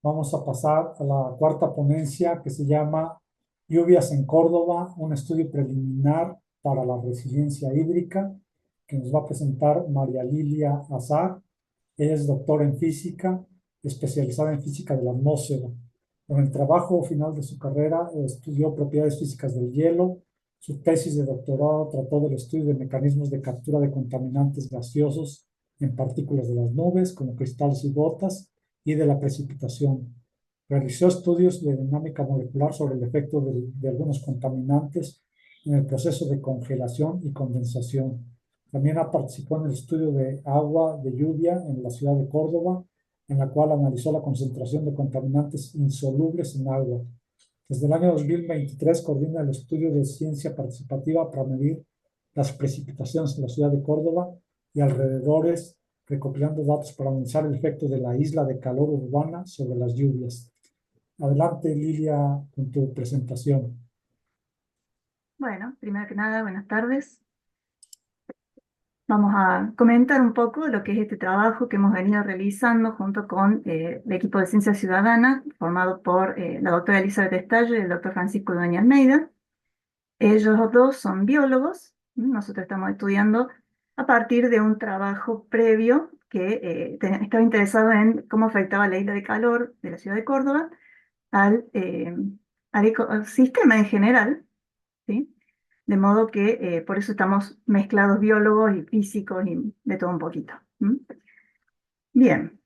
Vamos a pasar a la cuarta ponencia que se llama Lluvias en Córdoba, un estudio preliminar para la resiliencia hídrica, que nos va a presentar María Lilia Azar. Ella es doctora en física, especializada en física de la atmósfera. En el trabajo final de su carrera estudió propiedades físicas del hielo. Su tesis de doctorado trató del estudio de mecanismos de captura de contaminantes gaseosos en partículas de las nubes, como cristales y gotas, y de la precipitación. Realizó estudios de dinámica molecular sobre el efecto de algunos contaminantes en el proceso de congelación y condensación. También participó en el estudio de agua de lluvia en la ciudad de Córdoba, en la cual analizó la concentración de contaminantes insolubles en agua. Desde el año 2023 coordina el estudio de ciencia participativa para medir las precipitaciones en la ciudad de Córdoba y alrededores, recopilando datos para analizar el efecto de la isla de calor urbana sobre las lluvias. Adelante, Lilia, con tu presentación. Bueno, primero que nada, buenas tardes. Vamos a comentar un poco lo que es este trabajo que hemos venido realizando junto con el equipo de Ciencia Ciudadana, formado por la doctora Elizabeth Estallo y el doctor Francisco Dueña Almeida. Ellos dos son biólogos. Nosotros estamos estudiando a partir de un trabajo previo que estaba interesado en cómo afectaba la isla de calor de la ciudad de Córdoba al ecosistema en general, ¿sí? De modo que por eso estamos mezclados biólogos y físicos y de todo un poquito. Bien,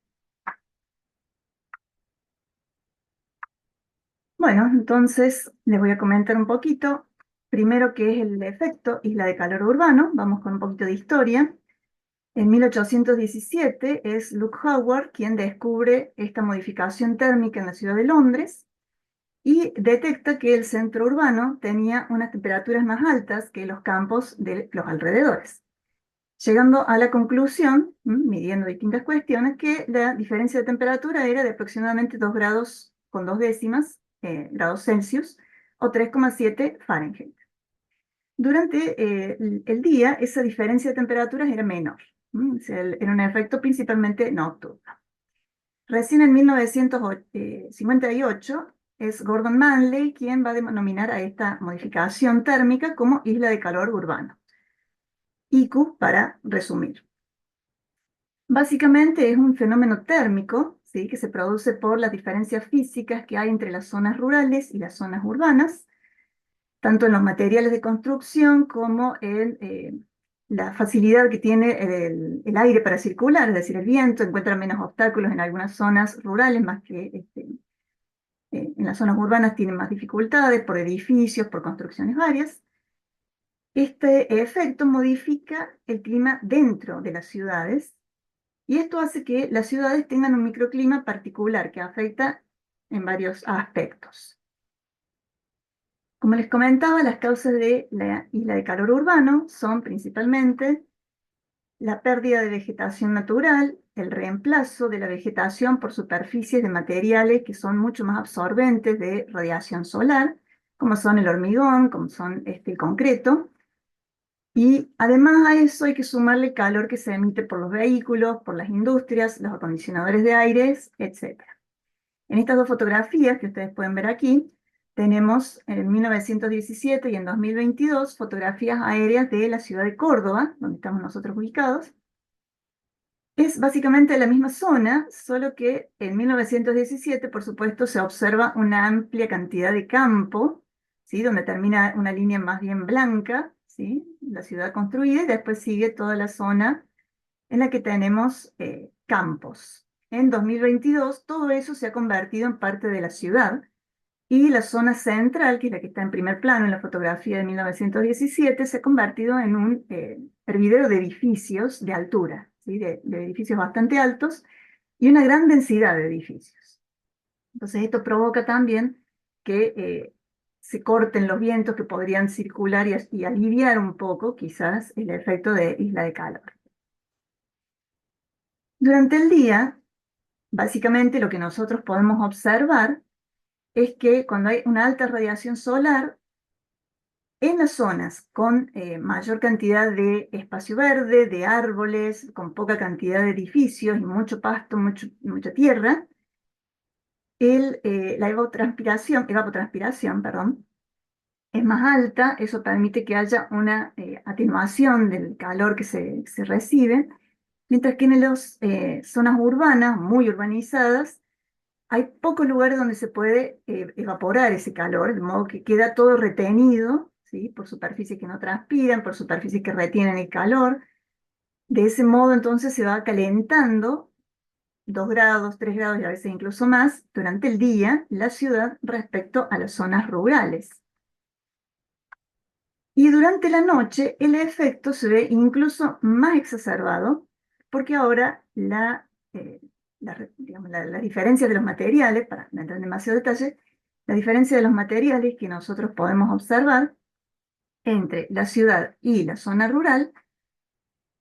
bueno, entonces les voy a comentar un poquito. Primero, qué es el efecto isla de calor urbano. Vamos con un poquito de historia. En 1817 es Luke Howard quien descubre esta modificación térmica en la ciudad de Londres y detecta que el centro urbano tenía unas temperaturas más altas que los campos de los alrededores, llegando a la conclusión, midiendo distintas cuestiones, que la diferencia de temperatura era de aproximadamente 2 grados con 2 décimas, grados Celsius, o 3,7 Fahrenheit. Durante el día, esa diferencia de temperaturas era menor. O sea, era un efecto principalmente nocturno. Recién en 1958 es Gordon Manley quien va a denominar a esta modificación térmica como isla de calor urbano. IQ para resumir. Básicamente es un fenómeno térmico, ¿sí?, que se produce por las diferencias físicas que hay entre las zonas rurales y las zonas urbanas, tanto en los materiales de construcción como en la facilidad que tiene el aire para circular, es decir, el viento encuentra menos obstáculos en algunas zonas rurales, más que en las zonas urbanas tienen más dificultades por edificios, por construcciones varias. Este efecto modifica el clima dentro de las ciudades, y esto hace que las ciudades tengan un microclima particular que afecta en varios aspectos. Como les comentaba, las causas de la isla de calor urbano son principalmente la pérdida de vegetación natural, el reemplazo de la vegetación por superficies de materiales que son mucho más absorbentes de radiación solar, como son el hormigón, como son el concreto. Y además a eso hay que sumarle el calor que se emite por los vehículos, por las industrias, los acondicionadores de aires, etc. En estas dos fotografías que ustedes pueden ver aquí, tenemos en 1917 y en 2022 fotografías aéreas de la ciudad de Córdoba, donde estamos nosotros ubicados. Es básicamente la misma zona, solo que en 1917, por supuesto, se observa una amplia cantidad de campo, ¿sí?, donde termina una línea más bien blanca, ¿sí?, la ciudad construida, y después sigue toda la zona en la que tenemos campos. En 2022, todo eso se ha convertido en parte de la ciudad, y la zona central, que es la que está en primer plano en la fotografía de 1917, se ha convertido en un hervidero de edificios de altura, ¿sí?, de edificios bastante altos y una gran densidad de edificios. Entonces esto provoca también que se corten los vientos que podrían circular y aliviar un poco quizás el efecto de isla de calor. Durante el día, básicamente lo que nosotros podemos observar es que cuando hay una alta radiación solar, en las zonas con mayor cantidad de espacio verde, de árboles, con poca cantidad de edificios y mucho pasto, mucha tierra, la evapotranspiración, perdón, es más alta, eso permite que haya una atenuación del calor que se recibe, mientras que en las zonas urbanas, muy urbanizadas, hay pocos lugares donde se puede evaporar ese calor, de modo que queda todo retenido, ¿sí? Por superficies que no transpiran, por superficies que retienen el calor. De ese modo, entonces, se va calentando 2 grados, 3 grados y a veces incluso más durante el día la ciudad respecto a las zonas rurales. Y durante la noche el efecto se ve incluso más exacerbado porque ahora digamos, la diferencia de los materiales, para no entrar en demasiado detalle, la diferencia de los materiales que nosotros podemos observar entre la ciudad y la zona rural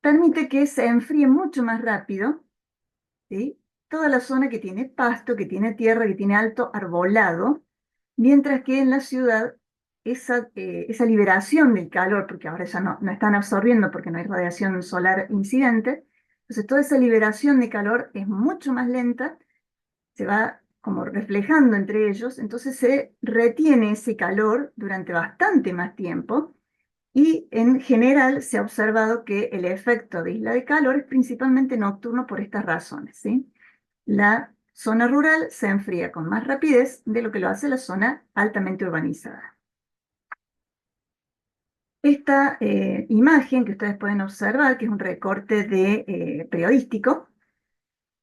permite que se enfríe mucho más rápido, ¿sí? Toda la zona que tiene pasto, que tiene tierra, que tiene alto arbolado, mientras que en la ciudad esa liberación del calor, porque ahora ya no están absorbiendo porque no hay radiación solar incidente, entonces toda esa liberación de calor es mucho más lenta, se va como reflejando entre ellos, entonces se retiene ese calor durante bastante más tiempo y en general se ha observado que el efecto de isla de calor es principalmente nocturno por estas razones, ¿sí? La zona rural se enfría con más rapidez de lo que lo hace la zona altamente urbanizada. Esta imagen que ustedes pueden observar, que es un recorte periodístico,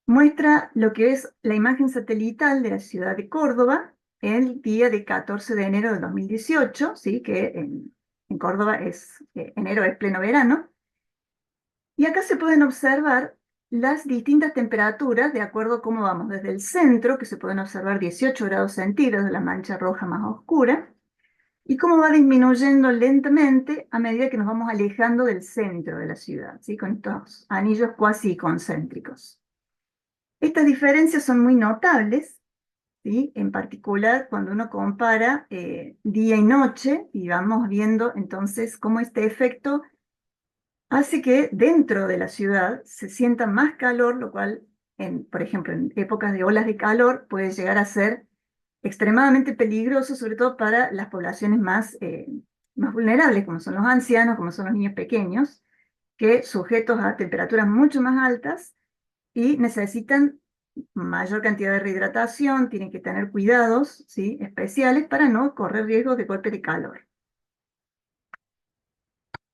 muestra lo que es la imagen satelital de la ciudad de Córdoba el día de 14 de enero de 2018, ¿sí? Que en Córdoba enero es pleno verano. Y acá se pueden observar las distintas temperaturas de acuerdo a cómo vamos desde el centro, que se pueden observar 18 grados centígrados, la mancha roja más oscura, y cómo va disminuyendo lentamente a medida que nos vamos alejando del centro de la ciudad, ¿sí? Con estos anillos cuasi concéntricos. Estas diferencias son muy notables, ¿sí? En particular cuando uno compara día y noche, y vamos viendo entonces cómo este efecto hace que dentro de la ciudad se sienta más calor, lo cual, por ejemplo, en épocas de olas de calor puede llegar a ser extremadamente peligroso, sobre todo para las poblaciones más vulnerables, como son los ancianos, como son los niños pequeños, que sujetos a temperaturas mucho más altas y necesitan mayor cantidad de rehidratación, tienen que tener cuidados, ¿sí? Especiales para no correr riesgos de golpe de calor.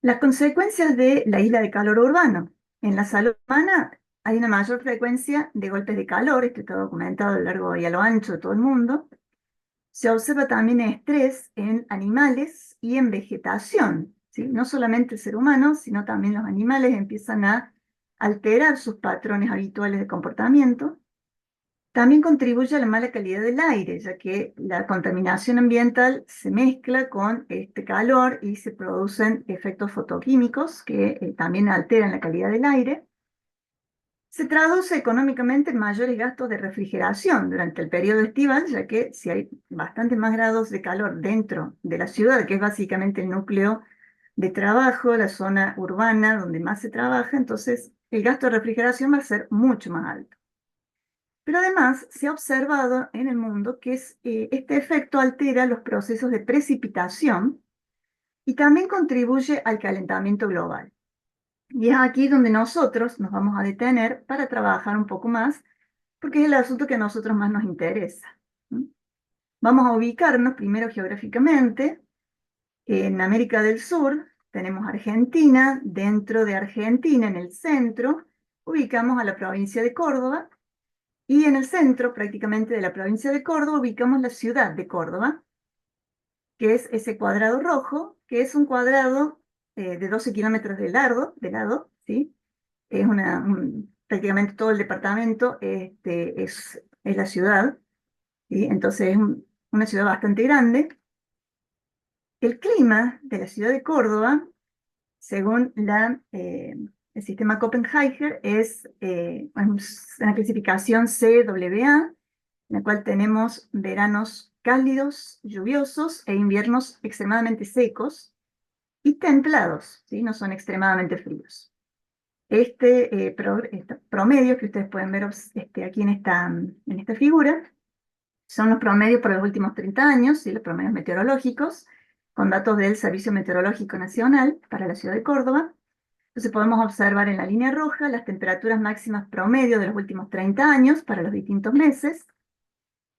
Las consecuencias de la isla de calor urbano. En la salud humana hay una mayor frecuencia de golpes de calor, esto está documentado a lo largo y a lo ancho de todo el mundo. Se observa también estrés en animales y en vegetación, ¿sí? No solamente el ser humano, sino también los animales empiezan a alterar sus patrones habituales de comportamiento. También contribuye a la mala calidad del aire, ya que la contaminación ambiental se mezcla con este calor y se producen efectos fotoquímicos que también alteran la calidad del aire. Se traduce económicamente en mayores gastos de refrigeración durante el periodo estival, ya que si hay bastantes más grados de calor dentro de la ciudad, que es básicamente el núcleo de trabajo, la zona urbana donde más se trabaja, entonces el gasto de refrigeración va a ser mucho más alto. Pero además se ha observado en el mundo que este efecto altera los procesos de precipitación y también contribuye al calentamiento global. Y es aquí donde nosotros nos vamos a detener para trabajar un poco más, porque es el asunto que a nosotros más nos interesa. ¿Mm? Vamos a ubicarnos primero geográficamente. En América del Sur tenemos Argentina. Dentro de Argentina, en el centro, ubicamos a la provincia de Córdoba. Y en el centro, prácticamente de la provincia de Córdoba, ubicamos la ciudad de Córdoba, que es ese cuadrado rojo, que es un cuadrado de 12 kilómetros de lado, ¿sí? Es prácticamente todo el departamento es la ciudad, ¿sí? Entonces es una ciudad bastante grande. El clima de la ciudad de Córdoba, según el sistema Copenhagen, es una clasificación CWA, en la cual tenemos veranos cálidos, lluviosos e inviernos extremadamente secos y templados, ¿sí? No son extremadamente fríos. Este promedio que ustedes pueden ver aquí en esta figura Son los promedios por los últimos 30 años y los promedios meteorológicos, con datos del Servicio Meteorológico Nacional para la ciudad de Córdoba. Entonces podemos observar en la línea roja las temperaturas máximas promedio de los últimos 30 años para los distintos meses,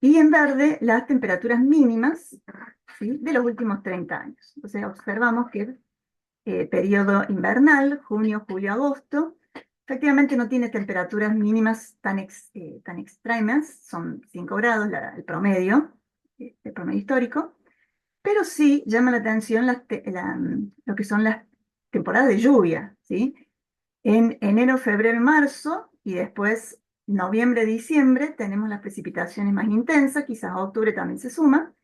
y en verde las temperaturas mínimas, ¿sí?, de los últimos 30 años. Entonces observamos que periodo invernal, junio, julio, agosto, efectivamente no tiene temperaturas mínimas tan extremas, son 5 grados el promedio histórico, pero sí llama la atención lo que son las temporadas de lluvia, ¿sí? En enero, febrero, marzo y después noviembre, diciembre tenemos las precipitaciones más intensas, quizás octubre también se suma,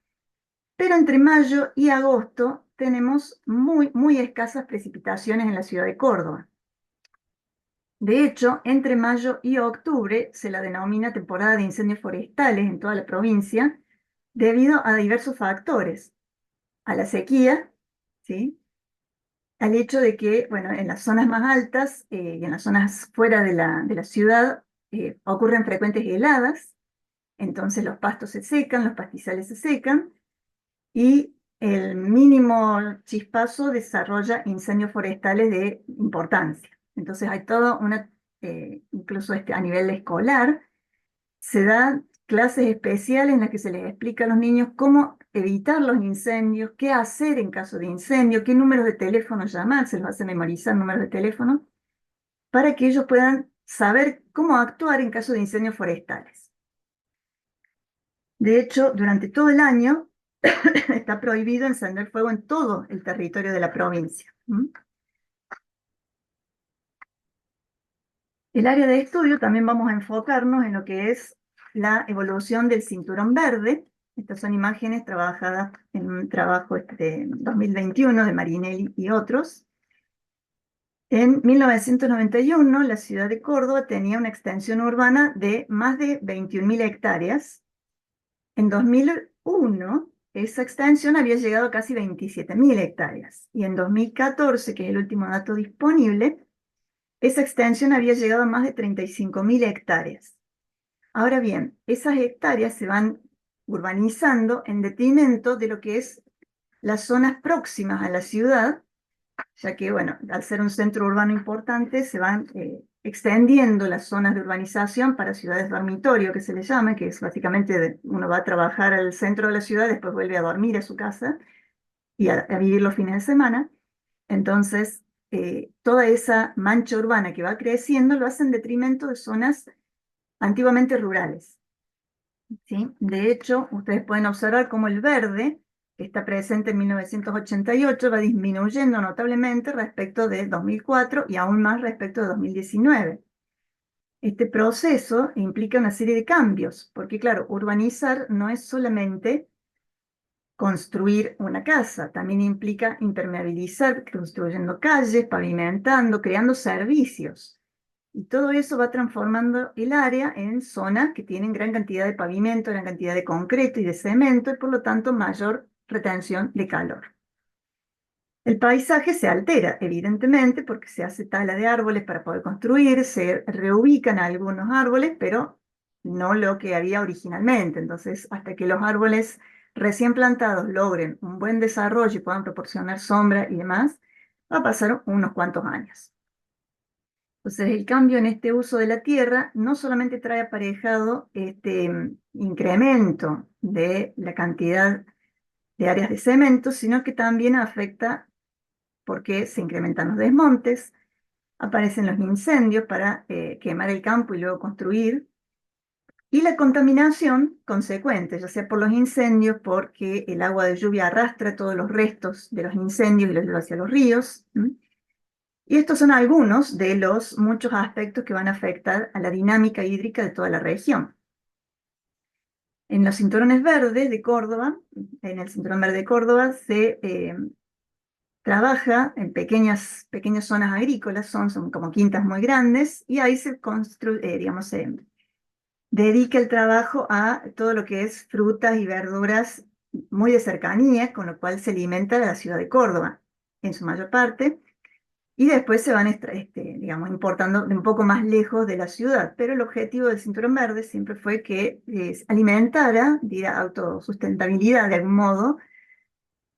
pero entre mayo y agosto tenemos muy escasas precipitaciones en la ciudad de Córdoba. De hecho, entre mayo y octubre se la denomina temporada de incendios forestales en toda la provincia, debido a diversos factores: a la sequía, ¿sí?, al hecho de que, bueno, en las zonas más altas y en las zonas fuera de la ciudad ocurren frecuentes heladas, entonces los pastos se secan, los pastizales se secan, y el mínimo chispazo desarrolla incendios forestales de importancia. Entonces hay todo incluso a nivel escolar, se dan clases especiales en las que se les explica a los niños cómo evitar los incendios, qué hacer en caso de incendio, qué números de teléfono llamar, se los hace memorizar números de teléfono, para que ellos puedan saber cómo actuar en caso de incendios forestales. De hecho, durante todo el año está prohibido encender fuego en todo el territorio de la provincia. El área de estudio también vamos a enfocarnos en lo que es la evolución del cinturón verde. Estas son imágenes trabajadas en un trabajo de 2021 de Marinelli y otros. En 1991, la ciudad de Córdoba tenía una extensión urbana de más de 21.000 hectáreas. En 2001, esa extensión había llegado a casi 27.000 hectáreas. Y en 2014, que es el último dato disponible, esa extensión había llegado a más de 35.000 hectáreas. Ahora bien, esas hectáreas se van urbanizando en detrimento de lo que es las zonas próximas a la ciudad, ya que, bueno, al ser un centro urbano importante, se van extendiendo las zonas de urbanización para ciudades dormitorio, que se le llama, que es básicamente uno va a trabajar al centro de la ciudad, después vuelve a dormir a su casa y a vivir los fines de semana. Entonces, toda esa mancha urbana que va creciendo lo hace en detrimento de zonas antiguamente rurales, ¿sí? De hecho, ustedes pueden observar cómo el verde, que está presente en 1988, va disminuyendo notablemente respecto de 2004 y aún más respecto de 2019. Este proceso implica una serie de cambios, porque claro, urbanizar no es solamente construir una casa, también implica impermeabilizar, construyendo calles, pavimentando, creando servicios. Y todo eso va transformando el área en zonas que tienen gran cantidad de pavimento, gran cantidad de concreto y de cemento, y por lo tanto mayor retención de calor. El paisaje se altera, evidentemente, porque se hace tala de árboles para poder construir, se reubican algunos árboles, pero no lo que había originalmente. Entonces, hasta que los árboles recién plantados logren un buen desarrollo y puedan proporcionar sombra y demás, va a pasar unos cuantos años. Entonces, el cambio en este uso de la tierra no solamente trae aparejado este incremento de la cantidad de áreas de cemento, sino que también afecta porque se incrementan los desmontes, aparecen los incendios para quemar el campo y luego construir, y la contaminación consecuente, ya sea por los incendios, porque el agua de lluvia arrastra todos los restos de los incendios y los lleva hacia los ríos. Y estos son algunos de los muchos aspectos que van a afectar a la dinámica hídrica de toda la región. En los cinturones verdes de Córdoba, en el cinturón verde de Córdoba, se trabaja en pequeñas zonas agrícolas, son como quintas muy grandes, y ahí se construye, digamos, se dedica el trabajo a todo lo que es frutas y verduras muy de cercanía, con lo cual se alimenta la ciudad de Córdoba, en su mayor parte, y después se van, digamos, importando de un poco más lejos de la ciudad. Pero el objetivo del Cinturón Verde siempre fue que alimentara, diera autosustentabilidad de algún modo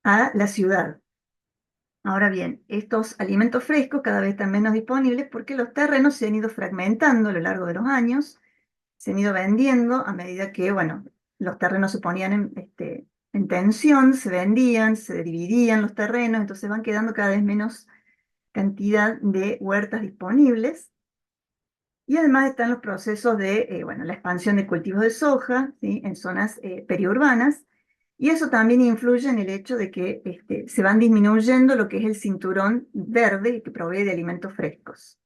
a la ciudad. Ahora bien, estos alimentos frescos cada vez están menos disponibles porque los terrenos se han ido fragmentando a lo largo de los años, se han ido vendiendo a medida que, bueno, los terrenos se ponían en tensión, se vendían, se dividían los terrenos, entonces van quedando cada vez menos cantidad de huertas disponibles. Y además están los procesos de, bueno, la expansión de cultivos de soja, ¿sí? En zonas periurbanas, y eso también influye en el hecho de que se van disminuyendo lo que es el cinturón verde que provee de alimentos frescos.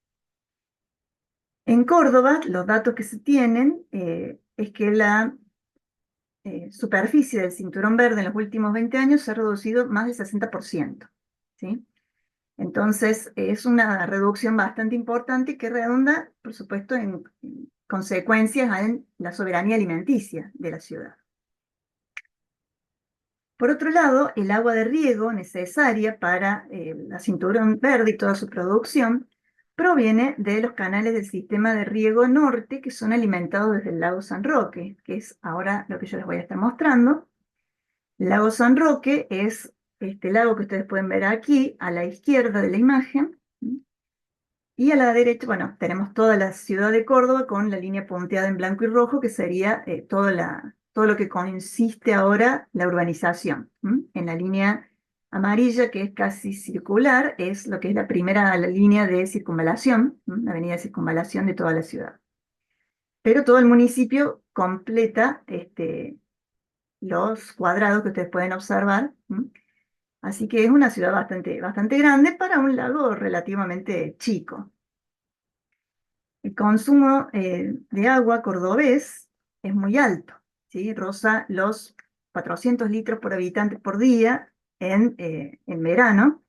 En Córdoba, los datos que se tienen es que la superficie del cinturón verde en los últimos 20 años se ha reducido más del 60%, ¿sí? Entonces, es una reducción bastante importante que redunda, por supuesto, en consecuencias en la soberanía alimenticia de la ciudad. Por otro lado, el agua de riego necesaria para la cinturón verde y toda su producción proviene de los canales del sistema de riego norte que son alimentados desde el lago San Roque, que es ahora lo que yo les voy a estar mostrando. El lago San Roque es este lago que ustedes pueden ver aquí, a la izquierda de la imagen, y a la derecha, bueno, tenemos toda la ciudad de Córdoba con la línea punteada en blanco y rojo, que sería todo lo que consiste ahora la urbanización. En la línea amarilla, que es casi circular, es lo que es la línea de circunvalación, la avenida de circunvalación de toda la ciudad. Pero todo el municipio completa los cuadrados que ustedes pueden observar. Así que es una ciudad bastante grande para un lago relativamente chico. El consumo de agua cordobés es muy alto, ¿sí? Roza los 400 litros por habitante por día en verano.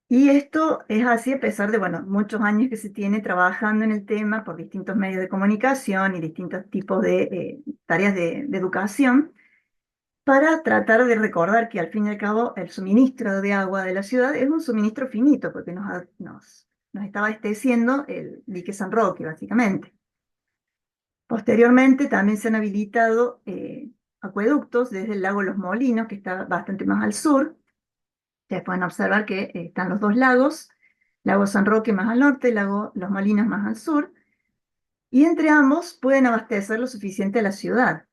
Y esto es así a pesar de, bueno, muchos años que se tiene trabajando en el tema por distintos medios de comunicación y distintos tipos de tareas de educación, para tratar de recordar que al fin y al cabo el suministro de agua de la ciudad es un suministro finito, porque nos está abasteciendo el dique San Roque, básicamente. Posteriormente también se han habilitado acueductos desde el lago Los Molinos, que está bastante más al sur. Ustedes pueden observar que están los dos lagos, lago San Roque más al norte, lago Los Molinos más al sur, y entre ambos pueden abastecer lo suficiente a la ciudad.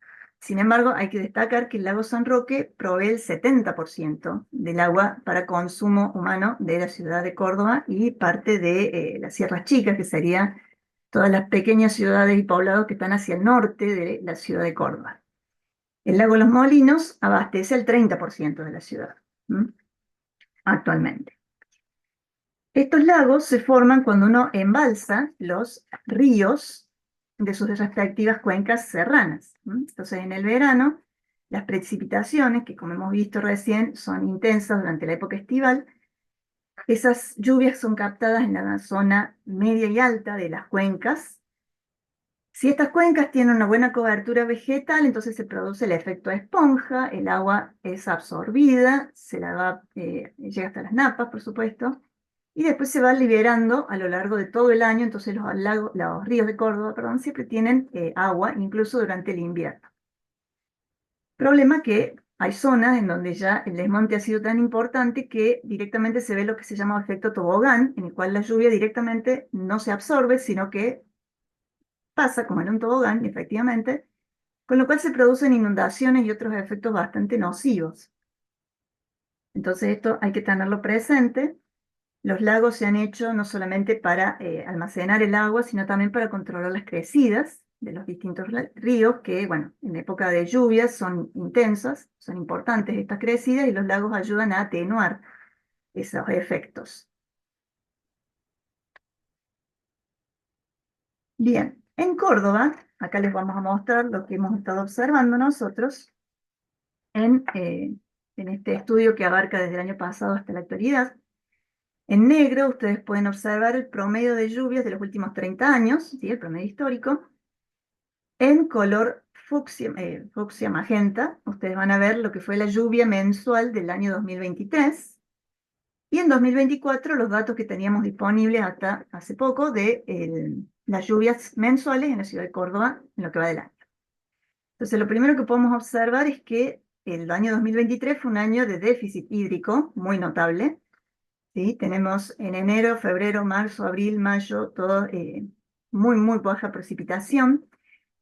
Sin embargo, hay que destacar que el lago San Roque provee el 70% del agua para consumo humano de la ciudad de Córdoba y parte de las Sierras Chicas, que serían todas las pequeñas ciudades y poblados que están hacia el norte de la ciudad de Córdoba. El lago Los Molinos abastece el 30% de la ciudad, actualmente. Estos lagos se forman cuando uno embalsa los ríos de sus respectivas cuencas serranas. Entonces, en el verano, las precipitaciones, que como hemos visto recién, son intensas durante la época estival, esas lluvias son captadas en la zona media y alta de las cuencas. Si estas cuencas tienen una buena cobertura vegetal, entonces se produce el efecto esponja, el agua es absorbida, llega hasta las napas, por supuesto, y después se va liberando a lo largo de todo el año. Entonces los ríos de Córdoba, perdón, siempre tienen agua, incluso durante el invierno. Problema que hay zonas en donde ya el desmonte ha sido tan importante que directamente se ve lo que se llama efecto tobogán, en el cual la lluvia directamente no se absorbe, sino que pasa como en un tobogán, efectivamente, con lo cual se producen inundaciones y otros efectos bastante nocivos. Entonces esto hay que tenerlo presente. Los lagos se han hecho no solamente para almacenar el agua, sino también para controlar las crecidas de los distintos ríos, que, bueno, en época de lluvias son intensas, son importantes estas crecidas, y los lagos ayudan a atenuar esos efectos. Bien, en Córdoba, acá les vamos a mostrar lo que hemos estado observando nosotros en este estudio que abarca desde el año pasado hasta la actualidad. En negro ustedes pueden observar el promedio de lluvias de los últimos 30 años, ¿sí? El promedio histórico. En color fucsia magenta, ustedes van a ver lo que fue la lluvia mensual del año 2023. Y en 2024 los datos que teníamos disponibles hasta hace poco de las lluvias mensuales en la ciudad de Córdoba en lo que va del año. Entonces lo primero que podemos observar es que el año 2023 fue un año de déficit hídrico muy notable. ¿Sí? Tenemos en enero, febrero, marzo, abril, mayo, todo muy baja precipitación.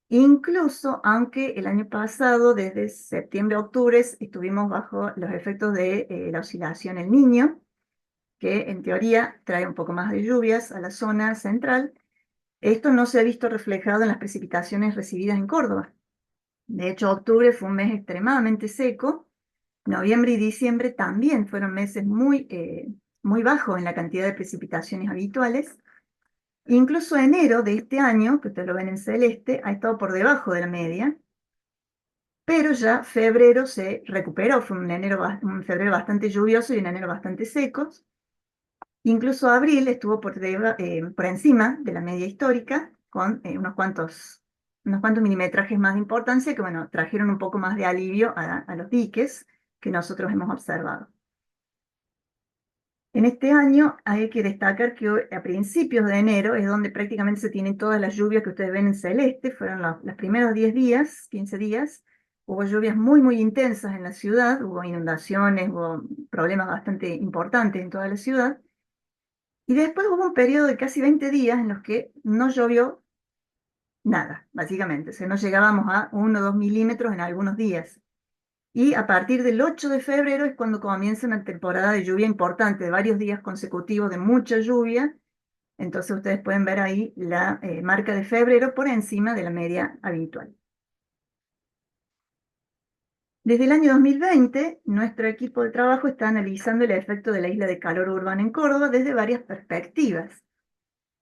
Incluso, aunque el año pasado, desde septiembre a octubre, estuvimos bajo los efectos de la oscilación El Niño, que en teoría trae un poco más de lluvias a la zona central, esto no se ha visto reflejado en las precipitaciones recibidas en Córdoba. De hecho, octubre fue un mes extremadamente seco, noviembre y diciembre también fueron meses muy bajos en la cantidad de precipitaciones habituales. Incluso enero de este año, que ustedes lo ven en celeste, ha estado por debajo de la media, pero ya febrero se recuperó, fue un febrero bastante lluvioso y un enero bastante secos. Incluso abril estuvo por encima de la media histórica, con unos cuantos milimetrajes más de importancia que, bueno, trajeron un poco más de alivio a los diques que nosotros hemos observado. En este año hay que destacar que a principios de enero es donde prácticamente se tienen todas las lluvias que ustedes ven en celeste, fueron los primeros 10 días, 15 días, hubo lluvias muy intensas en la ciudad, hubo inundaciones, hubo problemas bastante importantes en toda la ciudad, y después hubo un periodo de casi 20 días en los que no llovió nada, básicamente, o sea, no llegábamos a 1 o 2 milímetros en algunos días. Y a partir del 8 de febrero es cuando comienza una temporada de lluvia importante, de varios días consecutivos de mucha lluvia. Entonces ustedes pueden ver ahí la marca de febrero por encima de la media habitual. Desde el año 2020, nuestro equipo de trabajo está analizando el efecto de la isla de calor urbana en Córdoba desde varias perspectivas.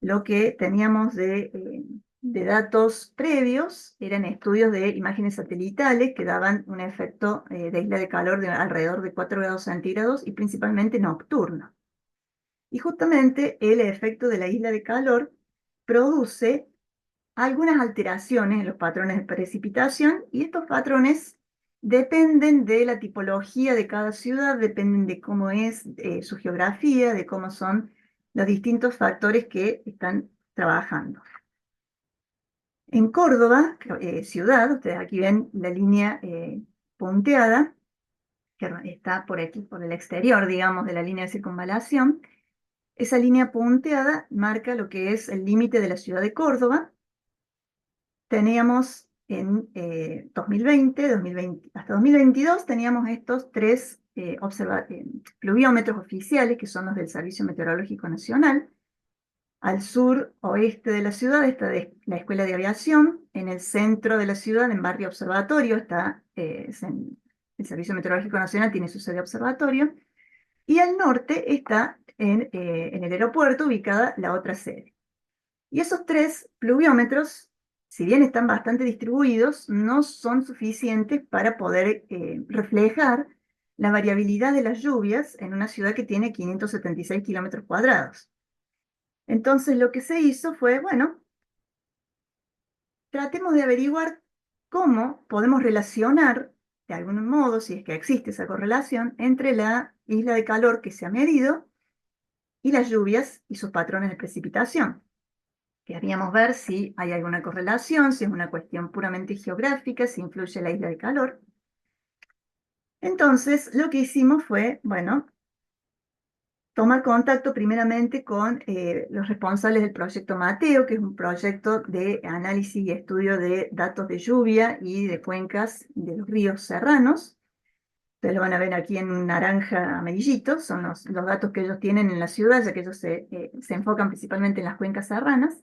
Lo que teníamos de datos previos eran estudios de imágenes satelitales que daban un efecto de isla de calor de alrededor de 4 grados centígrados y principalmente nocturno. Y justamente el efecto de la isla de calor produce algunas alteraciones en los patrones de precipitación y estos patrones dependen de la tipología de cada ciudad, dependen de cómo es su geografía, de cómo son los distintos factores que están trabajando. En Córdoba, ciudad, ustedes aquí ven la línea punteada, que está por aquí, por el exterior, digamos, de la línea de circunvalación. Esa línea punteada marca lo que es el límite de la ciudad de Córdoba. Teníamos en 2020, hasta 2022, teníamos estos tres pluviómetros oficiales, que son los del Servicio Meteorológico Nacional. Al sur oeste de la ciudad está la Escuela de Aviación, en el centro de la ciudad, en Barrio Observatorio, está el Servicio Meteorológico Nacional, tiene su sede observatorio, y al norte está en el aeropuerto ubicada la otra sede. Y esos tres pluviómetros, si bien están bastante distribuidos, no son suficientes para poder reflejar la variabilidad de las lluvias en una ciudad que tiene 576 kilómetros cuadrados. Entonces lo que se hizo fue, bueno, tratemos de averiguar cómo podemos relacionar, de algún modo, si es que existe esa correlación, entre la isla de calor que se ha medido y las lluvias y sus patrones de precipitación. Queríamos ver si hay alguna correlación, si es una cuestión puramente geográfica, si influye la isla de calor. Entonces, lo que hicimos fue, bueno, tomar contacto primeramente con los responsables del proyecto Mateo, que es un proyecto de análisis y estudio de datos de lluvia y de cuencas de los ríos serranos. Ustedes lo van a ver aquí en naranja amarillito, son los datos que ellos tienen en la ciudad, ya que ellos se enfocan principalmente en las cuencas serranas.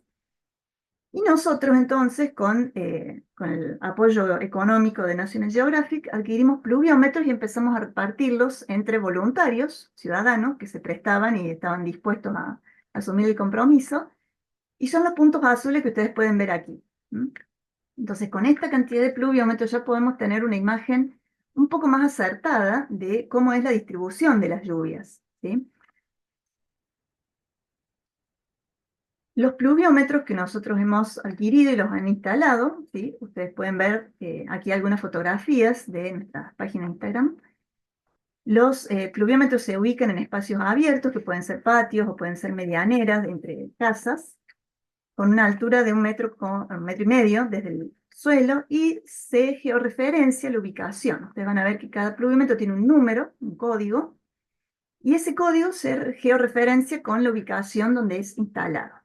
Y nosotros entonces, con el apoyo económico de National Geographic, adquirimos pluviómetros y empezamos a repartirlos entre voluntarios, ciudadanos, que se prestaban y estaban dispuestos a asumir el compromiso, y son los puntos azules que ustedes pueden ver aquí. Entonces, con esta cantidad de pluviómetros ya podemos tener una imagen un poco más acertada de cómo es la distribución de las lluvias, ¿sí? Los pluviómetros que nosotros hemos adquirido y los han instalado, ¿sí? Ustedes pueden ver aquí algunas fotografías de nuestra página de Instagram. Los pluviómetros se ubican en espacios abiertos, que pueden ser patios o pueden ser medianeras entre casas, con una altura de 1,5 metros desde el suelo, y se georreferencia la ubicación. Ustedes van a ver que cada pluviómetro tiene un número, un código, y ese código se georreferencia con la ubicación donde es instalado.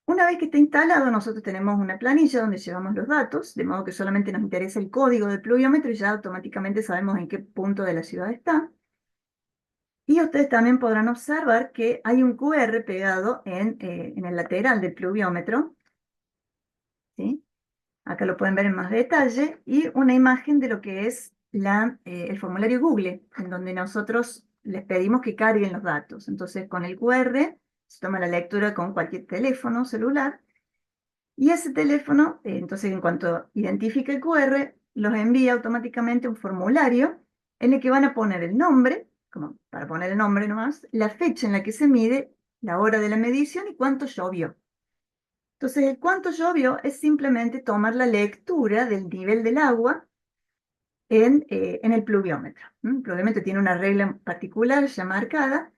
Una vez que está instalado, nosotros tenemos una planilla donde llevamos los datos, de modo que solamente nos interesa el código del pluviómetro y ya automáticamente sabemos en qué punto de la ciudad está. Y ustedes también podrán observar que hay un QR pegado en el lateral del pluviómetro, ¿sí? Acá lo pueden ver en más detalle, y una imagen de lo que es el formulario Google, en donde nosotros les pedimos que carguen los datos. Entonces, con el QR se toma la lectura con cualquier teléfono celular, y ese teléfono, entonces en cuanto identifica el QR, los envía automáticamente a un formulario en el que van a poner el nombre, como para poner el nombre nomás, la fecha en la que se mide, la hora de la medición y cuánto llovió. Entonces, el cuánto llovió es simplemente tomar la lectura del nivel del agua en el pluviómetro. El pluviómetro tiene una regla particular ya marcada,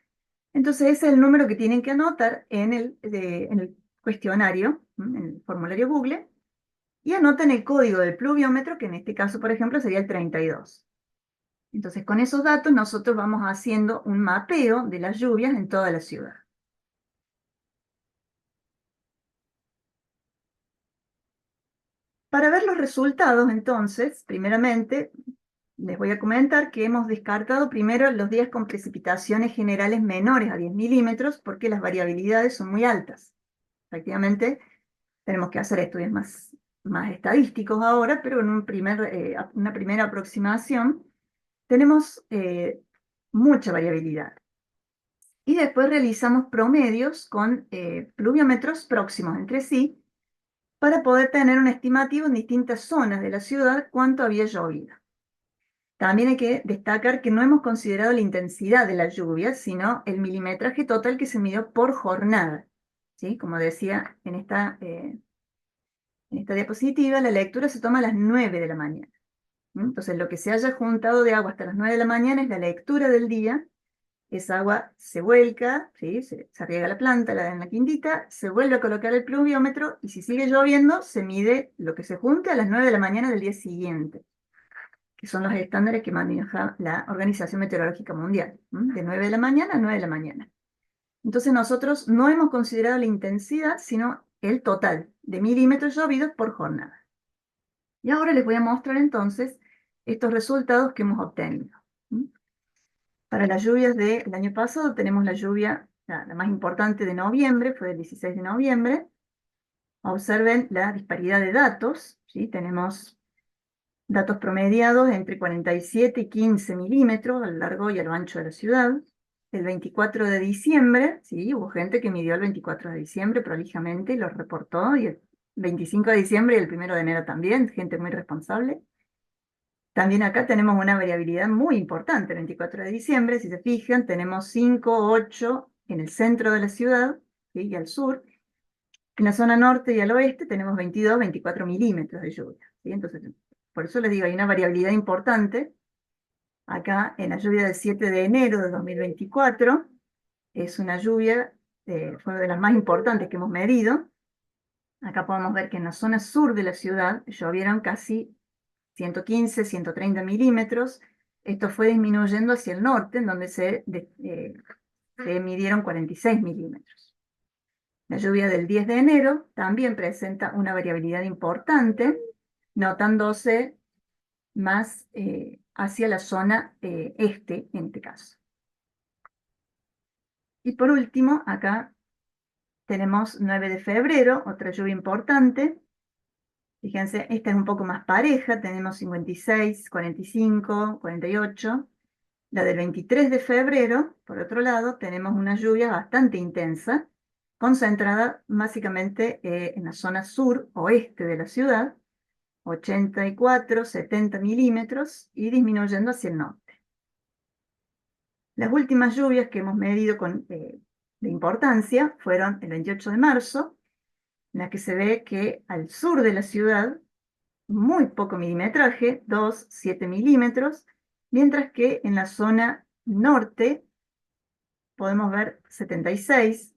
entonces ese es el número que tienen que anotar en el cuestionario, en el formulario Google, y anotan el código del pluviómetro, que en este caso, por ejemplo, sería el 32. Entonces, con esos datos nosotros vamos haciendo un mapeo de las lluvias en toda la ciudad. Para ver los resultados, entonces, primeramente, les voy a comentar que hemos descartado primero los días con precipitaciones generales menores a 10 milímetros porque las variabilidades son muy altas. Efectivamente, tenemos que hacer estudios más estadísticos ahora, pero en una primera aproximación tenemos mucha variabilidad. Y después realizamos promedios con pluviómetros próximos entre sí para poder tener un estimativo en distintas zonas de la ciudad cuánto había llovido. También hay que destacar que no hemos considerado la intensidad de la lluvia, sino el milimetraje total que se midió por jornada. ¿Sí? Como decía en esta diapositiva, la lectura se toma a las 9 de la mañana. Entonces, lo que se haya juntado de agua hasta las 9 de la mañana es la lectura del día. Esa agua se vuelca, ¿sí? Se riega la planta en la quintita, se vuelve a colocar el pluviómetro, y si sigue lloviendo, se mide lo que se junte a las 9 de la mañana del día siguiente, que son los estándares que maneja la Organización Meteorológica Mundial, de 9 de la mañana a 9 de la mañana. Entonces nosotros no hemos considerado la intensidad, sino el total de milímetros llovidos por jornada. Y ahora les voy a mostrar entonces estos resultados que hemos obtenido. Para las lluvias del año pasado tenemos la lluvia, la más importante de noviembre, fue el 16 de noviembre. Observen la disparidad de datos, ¿sí? Tenemos datos promediados entre 47 y 15 milímetros a lo largo y a lo ancho de la ciudad. El 24 de diciembre, ¿sí? Hubo gente que midió el 24 de diciembre prolijamente y lo reportó, y el 25 de diciembre y el 1 de enero también, gente muy responsable. También acá tenemos una variabilidad muy importante. El 24 de diciembre, si se fijan, tenemos 5, 8 en el centro de la ciudad, ¿sí? Y al sur. En la zona norte y al oeste tenemos 22, 24 milímetros de lluvia, ¿sí? Entonces, por eso les digo, hay una variabilidad importante. Acá en la lluvia del 7 de enero de 2024, es una lluvia, fue una de las más importantes que hemos medido. Acá podemos ver que en la zona sur de la ciudad llovieron casi 115, 130 milímetros. Esto fue disminuyendo hacia el norte, en donde se midieron 46 milímetros. La lluvia del 10 de enero también presenta una variabilidad importante, notándose más hacia la zona este, en este caso. Y por último, acá tenemos 9 de febrero, otra lluvia importante. Fíjense, esta es un poco más pareja, tenemos 56, 45, 48. La del 23 de febrero, por otro lado, tenemos una lluvia bastante intensa, concentrada básicamente en la zona sur-oeste de la ciudad, 84, 70 milímetros, y disminuyendo hacia el norte. Las últimas lluvias que hemos medido de importancia fueron el 28 de marzo, en la que se ve que al sur de la ciudad, muy poco milimetraje, 2, 7 milímetros, mientras que en la zona norte podemos ver 76,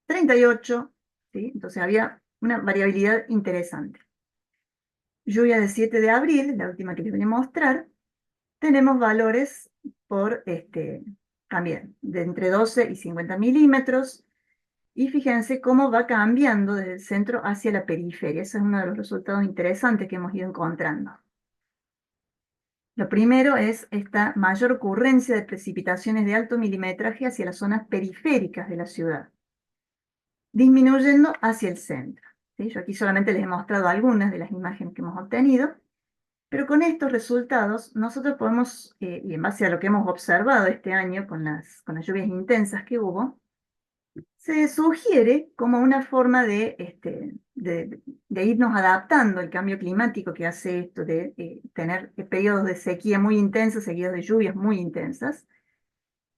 38, ¿sí? Entonces había una variabilidad interesante. Lluvia del 7 de abril, la última que les voy a mostrar, tenemos valores por también de entre 12 y 50 milímetros. Y fíjense cómo va cambiando desde el centro hacia la periferia. Ese es uno de los resultados interesantes que hemos ido encontrando. Lo primero es esta mayor ocurrencia de precipitaciones de alto milimetraje hacia las zonas periféricas de la ciudad, disminuyendo hacia el centro. ¿Sí? Yo aquí solamente les he mostrado algunas de las imágenes que hemos obtenido, pero con estos resultados nosotros podemos, y en base a lo que hemos observado este año con las lluvias intensas que hubo, se sugiere como una forma de irnos adaptando al cambio climático que hace esto de tener periodos de sequía muy intensos seguidos de lluvias muy intensas.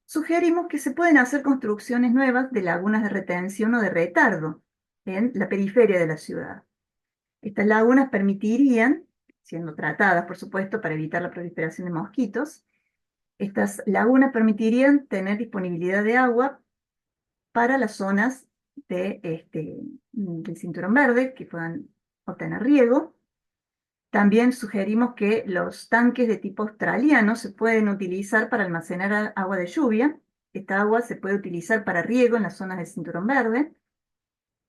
Sugerimos que se pueden hacer construcciones nuevas de lagunas de retención o de retardo en la periferia de la ciudad. Estas lagunas permitirían, siendo tratadas por supuesto para evitar la proliferación de mosquitos, estas lagunas permitirían tener disponibilidad de agua para las zonas del cinturón verde que puedan obtener riego. También sugerimos que los tanques de tipo australiano se pueden utilizar para almacenar agua de lluvia. Esta agua se puede utilizar para riego en las zonas del cinturón verde.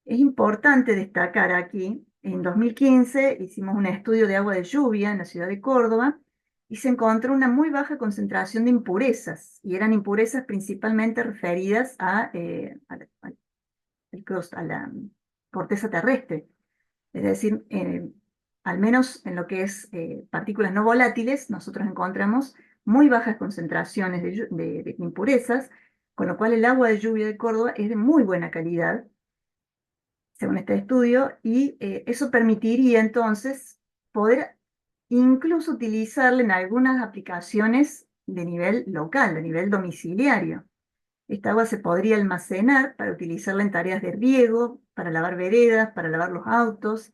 Es importante destacar aquí, en 2015 hicimos un estudio de agua de lluvia en la ciudad de Córdoba y se encontró una muy baja concentración de impurezas, y eran impurezas principalmente referidas a la corteza terrestre. Es decir, al menos en lo que es partículas no volátiles, nosotros encontramos muy bajas concentraciones de impurezas, con lo cual el agua de lluvia de Córdoba es de muy buena calidad, según este estudio, y eso permitiría entonces poder incluso utilizarla en algunas aplicaciones de nivel local, de nivel domiciliario. Esta agua se podría almacenar para utilizarla en tareas de riego, para lavar veredas, para lavar los autos.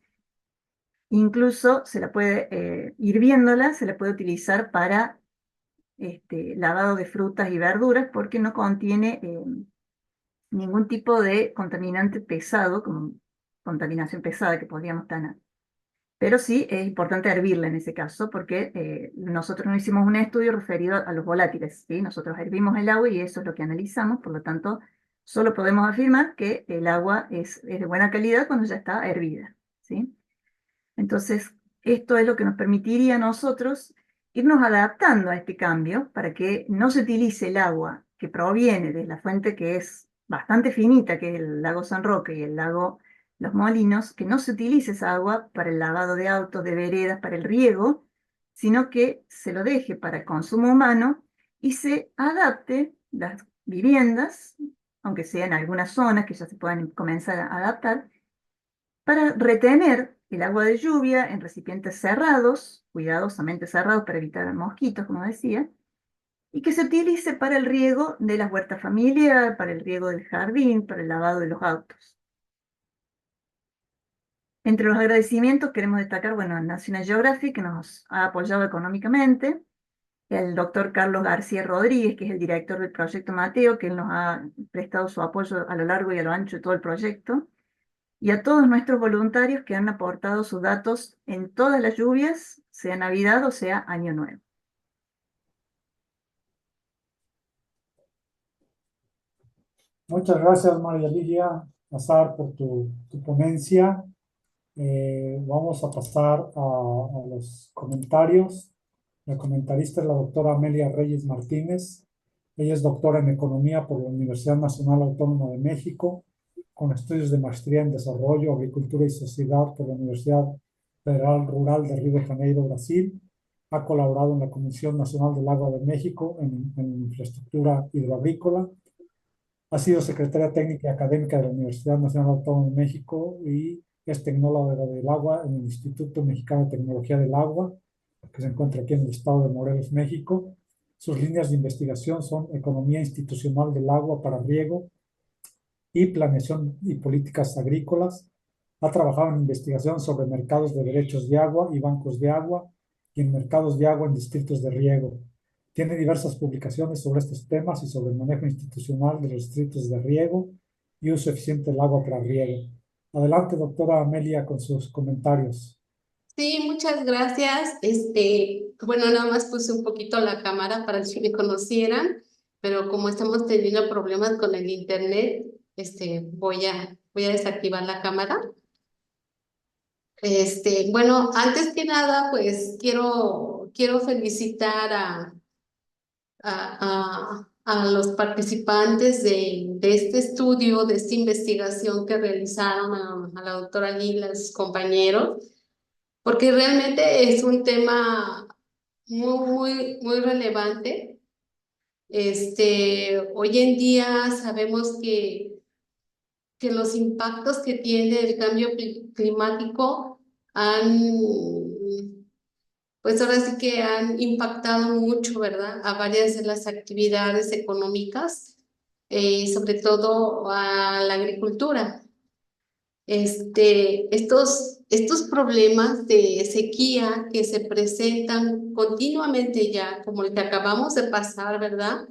Incluso se la puede, hirviéndola, se la puede utilizar para lavado de frutas y verduras porque no contiene ningún tipo de contaminante pesado, como contaminación pesada que podríamos tener. Pero sí es importante hervirla en ese caso, porque nosotros no hicimos un estudio referido a los volátiles, ¿sí? Nosotros hervimos el agua y eso es lo que analizamos, por lo tanto, solo podemos afirmar que el agua es de buena calidad cuando ya está hervida, ¿sí? Entonces, esto es lo que nos permitiría a nosotros irnos adaptando a este cambio para que no se utilice el agua que proviene de la fuente que es bastante finita, que es el lago San Roque y el lago Los Molinos, que no se utilice esa agua para el lavado de autos, de veredas, para el riego, sino que se lo deje para el consumo humano y se adapte las viviendas, aunque sea en algunas zonas que ya se puedan comenzar a adaptar, para retener el agua de lluvia en recipientes cerrados, cuidadosamente cerrados para evitar mosquitos, como decía, y que se utilice para el riego de las huertas familiares, para el riego del jardín, para el lavado de los autos. Entre los agradecimientos queremos destacar, bueno, a National Geographic, que nos ha apoyado económicamente, el doctor Carlos García Rodríguez, que es el director del proyecto Mateo, que él nos ha prestado su apoyo a lo largo y a lo ancho de todo el proyecto, y a todos nuestros voluntarios que han aportado sus datos en todas las lluvias, sea Navidad o sea Año Nuevo. Muchas gracias, María Lilia Azar, por tu ponencia. Vamos a pasar a los comentarios. La comentarista es la doctora Amelia Reyes Martínez. Ella es doctora en Economía por la Universidad Nacional Autónoma de México, con estudios de maestría en Desarrollo, Agricultura y Sociedad por la Universidad Federal Rural de Río de Janeiro, Brasil. Ha colaborado en la Comisión Nacional del Agua de México en infraestructura hidroagrícola. Ha sido secretaria técnica y académica de la Universidad Nacional Autónoma de México y es tecnóloga del agua en el Instituto Mexicano de Tecnología del Agua, que se encuentra aquí en el estado de Morelos, México. Sus líneas de investigación son economía institucional del agua para riego y planeación y políticas agrícolas. Ha trabajado en investigación sobre mercados de derechos de agua y bancos de agua y en mercados de agua en distritos de riego. Tiene diversas publicaciones sobre estos temas y sobre el manejo institucional de los distritos de riego y uso eficiente del agua para riego. Adelante, doctora Amelia, con sus comentarios. Sí, muchas gracias. Bueno, nada más puse un poquito la cámara para que me conocieran, pero como estamos teniendo problemas con el internet, voy a desactivar la cámara. Bueno, antes que nada, pues quiero felicitar a los participantes de este estudio, de esta investigación que realizaron a la doctora Lila y sus compañeros, porque realmente es un tema muy relevante. Hoy en día sabemos que los impactos que tiene el cambio climático han, pues ahora sí que han impactado mucho, ¿verdad? A varias de las actividades económicas, sobre todo a la agricultura. Estos problemas de sequía que se presentan continuamente ya, como el que acabamos de pasar, ¿verdad?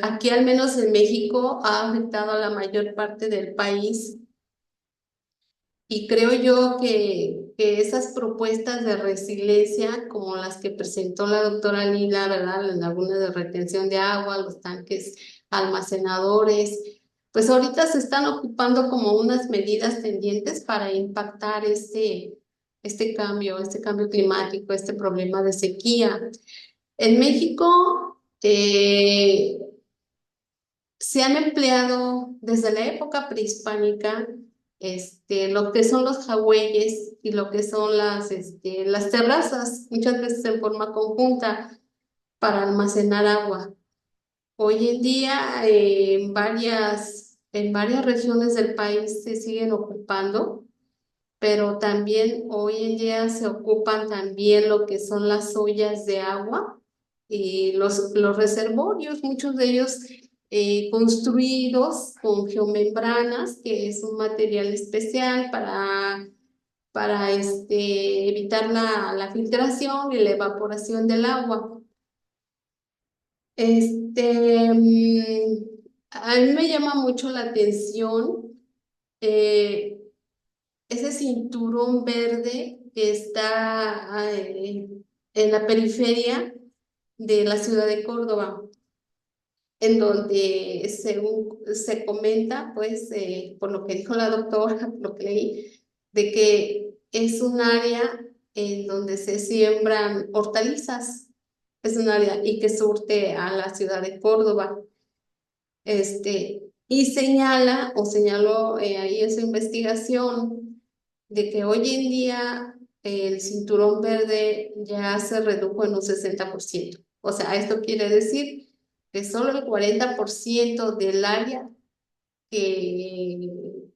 Aquí, al menos en México, ha afectado a la mayor parte del país, y creo yo que esas propuestas de resiliencia, como las que presentó la doctora Lila, ¿verdad? Las lagunas de retención de agua, los tanques almacenadores, pues ahorita se están ocupando como unas medidas tendientes para impactar este cambio climático, este problema de sequía. En México, se han empleado desde la época prehispánica, lo que son los jagüeyes y lo que son las terrazas, muchas veces en forma conjunta, para almacenar agua. Hoy en día, en varias regiones del país se siguen ocupando, pero también hoy en día se ocupan también lo que son las ollas de agua y los reservorios, muchos de ellos construidos con geomembranas, que es un material especial para evitar la filtración y la evaporación del agua. A mí me llama mucho la atención eh, ese cinturón verde que está en la periferia de la ciudad de Córdoba, en donde según se comenta, pues por lo que dijo la doctora, lo que leí, de que es un área en donde se siembran hortalizas, es un área y que surte a la ciudad de Córdoba. Y señaló ahí en su investigación de que hoy en día el cinturón verde ya se redujo en un 60%. O sea, esto quiere decir que solo el 40% del área que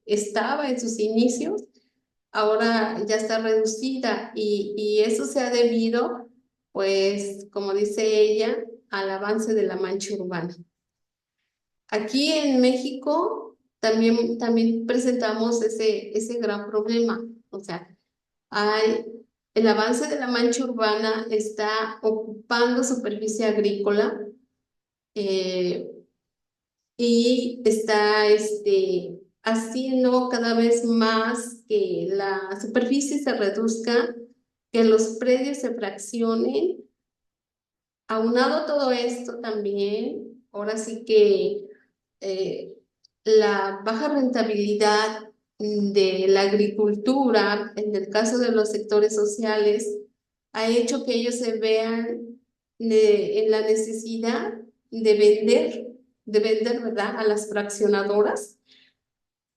estaba en sus inicios ahora ya está reducida, y eso se ha debido, pues, como dice ella, al avance de la mancha urbana. Aquí en México también presentamos ese gran problema. O sea, hay, el avance de la mancha urbana está ocupando superficie agrícola, eh, y está haciendo cada vez más que la superficie se reduzca, que los predios se fraccionen. Aunado a todo esto también, ahora sí que eh, la baja rentabilidad de la agricultura, en el caso de los sectores sociales, ha hecho que ellos se vean en la necesidad de vender, ¿verdad?, a las fraccionadoras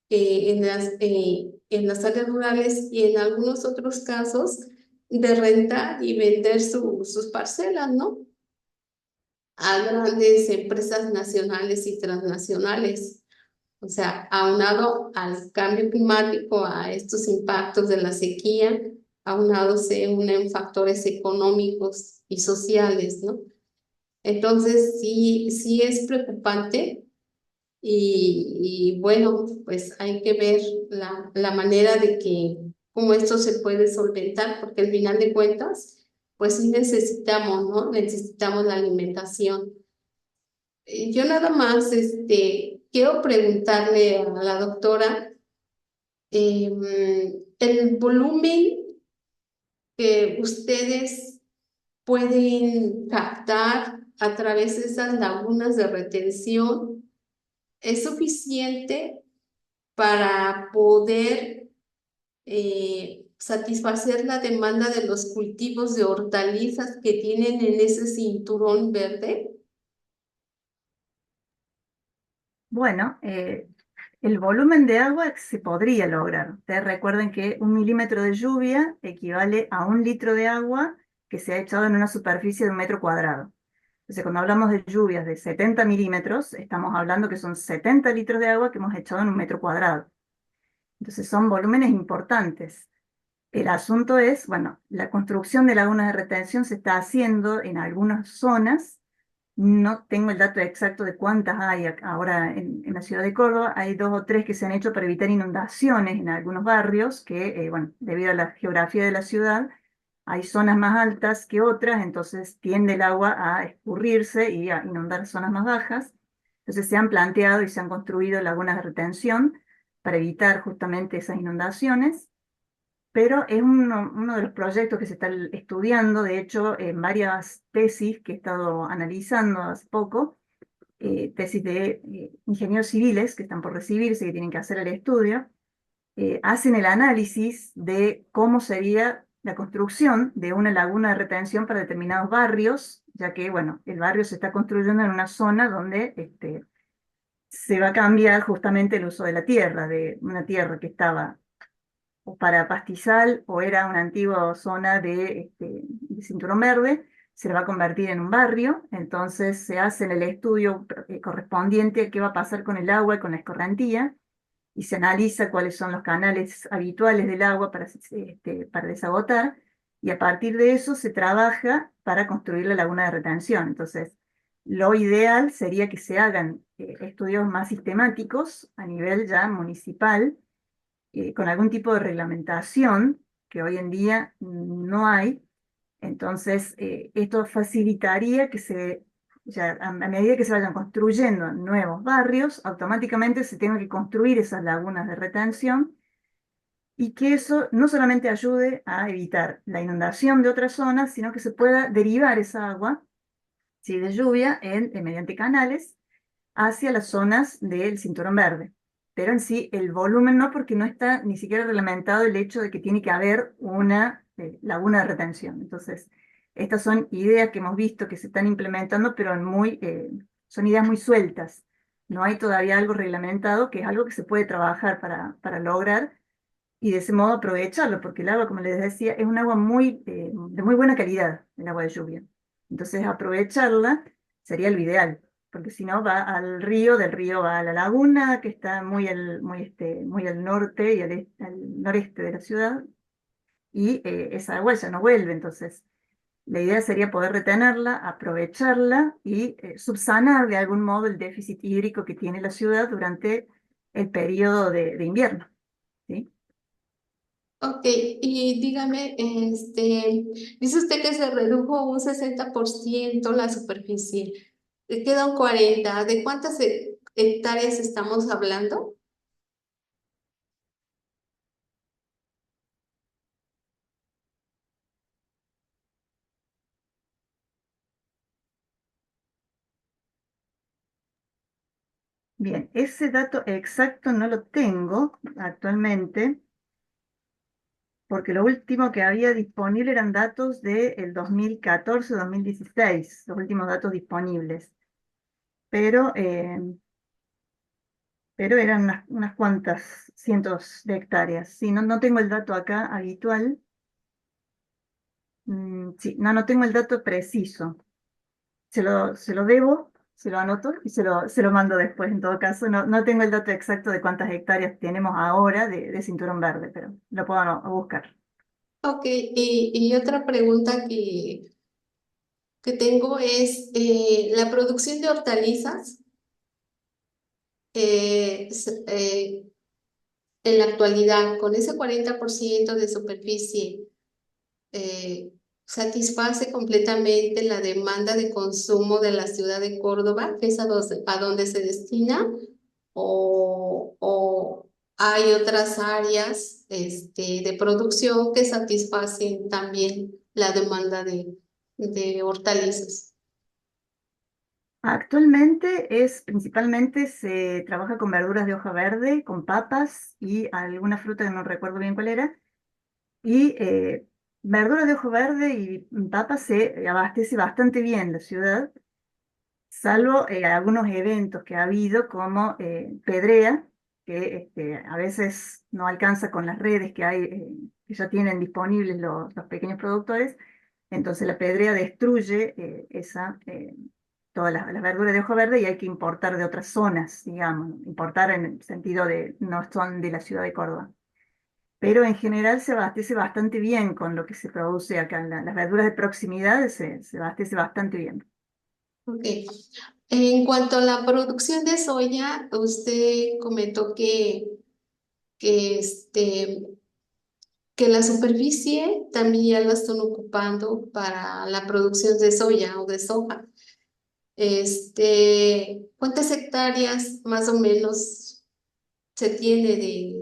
en las áreas rurales, y en algunos otros casos de rentar y vender sus parcelas, ¿no?, a grandes empresas nacionales y transnacionales. O sea, aunado al cambio climático, a estos impactos de la sequía, aunado se unen factores económicos y sociales, ¿no? Entonces, sí es preocupante, y bueno, pues hay que ver la manera de cómo esto se puede solventar, porque al final de cuentas, pues sí necesitamos, ¿no? Necesitamos la alimentación. Yo nada más, quiero preguntarle a la doctora, el volumen que ustedes pueden captar a través de esas lagunas de retención es suficiente para poder satisfacer la demanda de los cultivos de hortalizas que tienen en ese cinturón verde. Bueno, el volumen de agua se podría lograr. Ustedes recuerden que 1 milímetro de lluvia equivale a 1 litro de agua que se ha echado en una superficie de 1 metro cuadrado. Entonces, cuando hablamos de lluvias de 70 milímetros, estamos hablando que son 70 litros de agua que hemos echado en 1 metro cuadrado. Entonces, son volúmenes importantes. El asunto es, bueno, la construcción de lagunas de retención se está haciendo en algunas zonas. No tengo el dato exacto de cuántas hay ahora en la ciudad de Córdoba. Hay 2 o 3 que se han hecho para evitar inundaciones en algunos barrios que, bueno, debido a la geografía de la ciudad, hay zonas más altas que otras, entonces tiende el agua a escurrirse y a inundar zonas más bajas. Entonces se han planteado y se han construido lagunas de retención para evitar justamente esas inundaciones, pero es uno de los proyectos que se está estudiando. De hecho, en varias tesis que he estado analizando hace poco, tesis de ingenieros civiles que están por recibirse, que tienen que hacer el estudio, hacen el análisis de cómo sería la construcción de una laguna de retención para determinados barrios, ya que, bueno, el barrio se está construyendo en una zona donde se va a cambiar justamente el uso de la tierra, de una tierra que estaba o para pastizal o era una antigua zona de cinturón verde, se la va a convertir en un barrio. Entonces se hace el estudio correspondiente a qué va a pasar con el agua y con la escorrentía, y se analiza cuáles son los canales habituales del agua para desagotar, y a partir de eso se trabaja para construir la laguna de retención. Entonces, lo ideal sería que se hagan estudios más sistemáticos a nivel ya municipal, con algún tipo de reglamentación que hoy en día no hay. Entonces, esto facilitaría que ya, a medida que se vayan construyendo nuevos barrios, automáticamente se tengan que construir esas lagunas de retención, y que eso no solamente ayude a evitar la inundación de otras zonas, sino que se pueda derivar esa agua, ¿sí?, de lluvia mediante canales hacia las zonas del cinturón verde. Pero en sí, el volumen no, porque no está ni siquiera reglamentado el hecho de que tiene que haber una laguna de retención. Entonces, estas son ideas que hemos visto que se están implementando, pero son ideas muy sueltas. No hay todavía algo reglamentado, que es algo que se puede trabajar para lograr, y de ese modo aprovecharlo, porque el agua, como les decía, es un agua de muy buena calidad, el agua de lluvia. Entonces, aprovecharla sería lo ideal, porque si no va al río, del río va a la laguna, que está muy al norte y al noreste de la ciudad, y esa agua ya no vuelve. Entonces, la idea sería poder retenerla, aprovecharla y subsanar de algún modo el déficit hídrico que tiene la ciudad durante el periodo de invierno, ¿sí? Ok, y dígame, dice usted que se redujo un 60% la superficie, queda un 40%. ¿De cuántas hectáreas estamos hablando? Bien, ese dato exacto no lo tengo actualmente, porque lo último que había disponible eran datos del 2014-2016, los últimos datos disponibles. Pero, pero eran unas cuantas cientos de hectáreas. Sí, no tengo el dato acá habitual. Sí, no tengo el dato preciso. Se lo debo, se lo anoto y se lo mando después. En todo caso, no tengo el dato exacto de cuántas hectáreas tenemos ahora de cinturón verde, pero lo puedo buscar. Ok, y otra pregunta que tengo es, la producción de hortalizas en la actualidad, con ese 40% de superficie, satisface completamente la demanda de consumo de la ciudad de Córdoba, que es a donde se destina, o hay otras áreas de producción que satisfacen también la demanda de hortalizas. Actualmente principalmente se trabaja con verduras de hoja verde, con papas y alguna fruta que no recuerdo bien cuál era. Y verduras de hoja verde y papas se abastece bastante bien la ciudad, salvo algunos eventos que ha habido como Pedrea, que a veces no alcanza con las redes que hay, que ya tienen disponibles los pequeños productores. Entonces la pedrea destruye todas las verduras de hoja verde y hay que importar de otras zonas, digamos, ¿no? Importar en el sentido de no son de la ciudad de Córdoba. Pero en general se abastece bastante bien con lo que se produce acá. Las verduras de proximidad se abastece bastante bien. Ok. En cuanto a la producción de soya, usted comentó que, que la superficie también ya la están ocupando para la producción de soya o de soja. ¿Cuántas hectáreas más o menos se tiene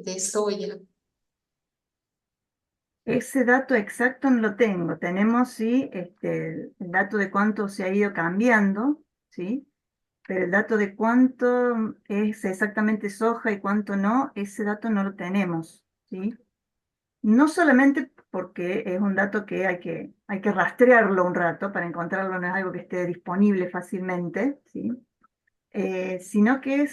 de soya? Ese dato exacto no lo tengo. Tenemos, sí, el dato de cuánto se ha ido cambiando, ¿sí? Pero el dato de cuánto es exactamente soja y cuánto no, ese dato no lo tenemos, ¿sí? No solamente porque es un dato que hay que rastrearlo un rato para encontrarlo, no es algo que esté disponible fácilmente, ¿sí? Sino que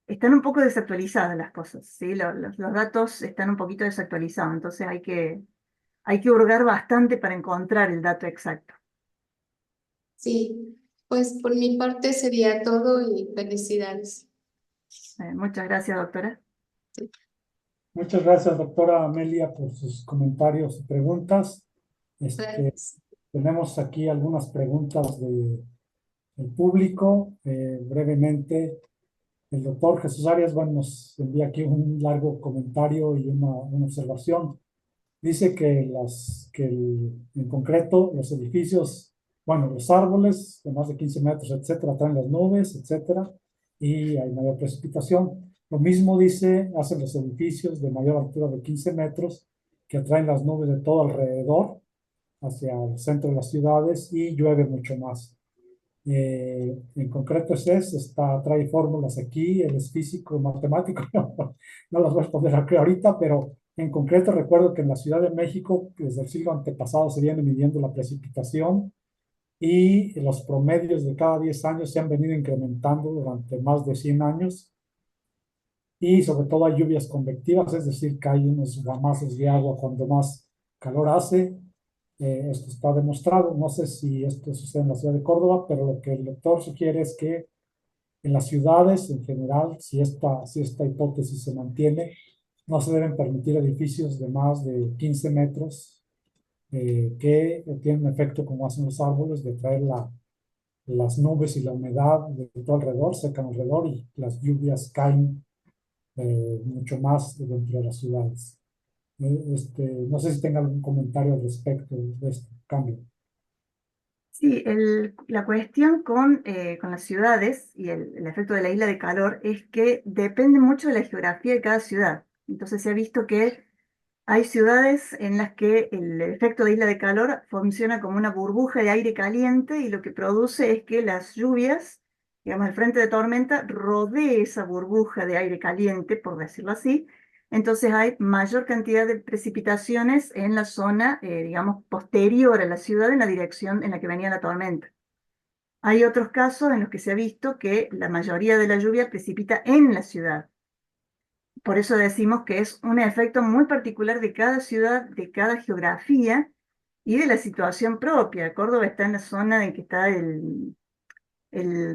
están un poco desactualizadas las cosas, ¿sí? Los datos están un poquito desactualizados, entonces hay que hurgar bastante para encontrar el dato exacto. Sí, pues por mi parte sería todo y felicidades. Muchas gracias, doctora. Muchas gracias, doctora Amelia, por sus comentarios y preguntas. Gracias. Tenemos aquí algunas preguntas del público. Brevemente, el doctor Jesús Arias, bueno, nos envía aquí un largo comentario y una observación. Dice en concreto los edificios, bueno, los árboles de más de 15 metros, etcétera, traen las nubes, etcétera, y hay mayor precipitación. Lo mismo dice, hacen los edificios de mayor altura de 15 metros, que atraen las nubes de todo alrededor hacia el centro de las ciudades y llueve mucho más. En concreto trae fórmulas aquí, él es físico, matemático, no las voy a responder aquí ahorita, pero en concreto recuerdo que en la Ciudad de México, desde el siglo antepasado, se viene midiendo la precipitación y los promedios de cada 10 años se han venido incrementando durante más de 100 años y sobre todo hay lluvias convectivas, es decir, que hay unos gamazos de agua cuando más calor hace. Esto está demostrado, no sé si esto sucede en la ciudad de Córdoba, pero lo que el doctor sugiere es que en las ciudades en general, si esta hipótesis se mantiene, no se deben permitir edificios de más de 15 metros que tienen un efecto como hacen los árboles de traer las nubes y la humedad de todo alrededor, secan alrededor y las lluvias caen mucho más dentro de las ciudades. No sé si tenga algún comentario al respecto de este cambio. Sí, la cuestión con las ciudades y el efecto de la isla de calor es que depende mucho de la geografía de cada ciudad. Entonces se ha visto que hay ciudades en las que el efecto de isla de calor funciona como una burbuja de aire caliente y lo que produce es que las lluvias, digamos, el frente de tormenta rodee esa burbuja de aire caliente, por decirlo así. Entonces hay mayor cantidad de precipitaciones en la zona, digamos, posterior a la ciudad en la dirección en la que venía la tormenta. Hay otros casos en los que se ha visto que la mayoría de la lluvia precipita en la ciudad. Por eso decimos que es un efecto muy particular de cada ciudad, de cada geografía y de la situación propia. Córdoba está en la zona en que está el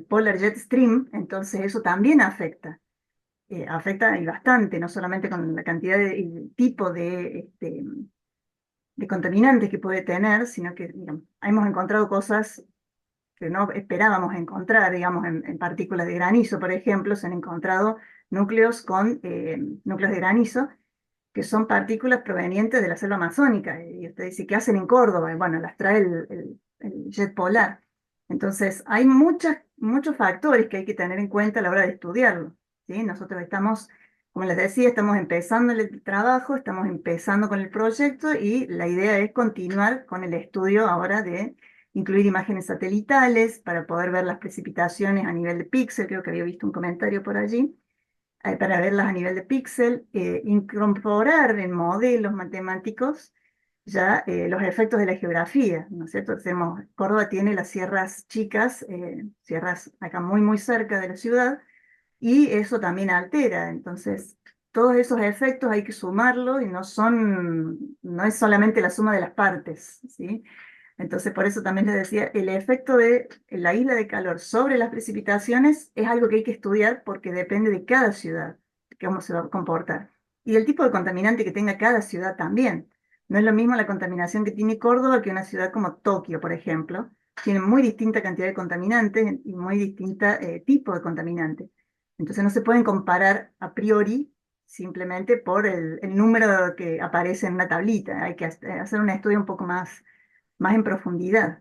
Polar Jet Stream, entonces eso también afecta. Afecta y bastante, no solamente con la cantidad de el tipo de contaminantes que puede tener, sino que digamos, hemos encontrado cosas que no esperábamos encontrar, digamos, en partículas de granizo, por ejemplo, se han encontrado núcleos núcleos de granizo que son partículas provenientes de la selva amazónica. Y usted dice, ¿qué hacen en Córdoba? Y bueno, las trae el jet polar. Entonces, hay muchos factores que hay que tener en cuenta a la hora de estudiarlo, ¿sí? Nosotros estamos, como les decía, estamos empezando el trabajo, estamos empezando con el proyecto y la idea es continuar con el estudio ahora de incluir imágenes satelitales para poder ver las precipitaciones a nivel de píxel, creo que había visto un comentario por allí, para verlas a nivel de píxel, incorporar en modelos matemáticos ya los efectos de la geografía, ¿no es cierto? Córdoba tiene las sierras chicas, sierras acá muy cerca de la ciudad, y eso también altera. Entonces, todos esos efectos hay que sumarlo y no es solamente la suma de las partes, ¿sí? Entonces, por eso también les decía, el efecto de la isla de calor sobre las precipitaciones es algo que hay que estudiar porque depende de cada ciudad, cómo se va a comportar. Y del tipo de contaminante que tenga cada ciudad también. No es lo mismo la contaminación que tiene Córdoba que una ciudad como Tokio, por ejemplo. Tiene muy distinta cantidad de contaminantes y muy distinta tipo de contaminantes. Entonces no se pueden comparar a priori simplemente por el número que aparece en una tablita. Hay que hacer un estudio un poco más en profundidad.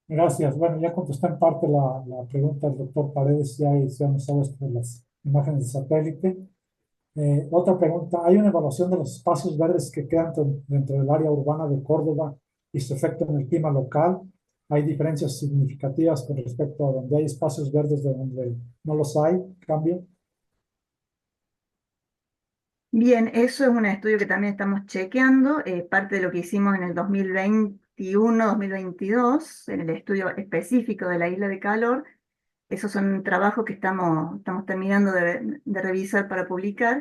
Gracias. Bueno, ya contestó en parte la pregunta del doctor Paredes, ya nos sabe esto de las imágenes de satélite. Otra pregunta, ¿hay una evaluación de los espacios verdes que quedan dentro del área urbana de Córdoba y su efecto en el clima local? ¿Hay diferencias significativas con respecto a donde hay espacios verdes de donde no los hay? ¿Cambio? Bien, eso es un estudio que también estamos chequeando, parte de lo que hicimos en el 2021-2022, en el estudio específico de la isla de calor. Esos son trabajos que estamos terminando de revisar para publicar,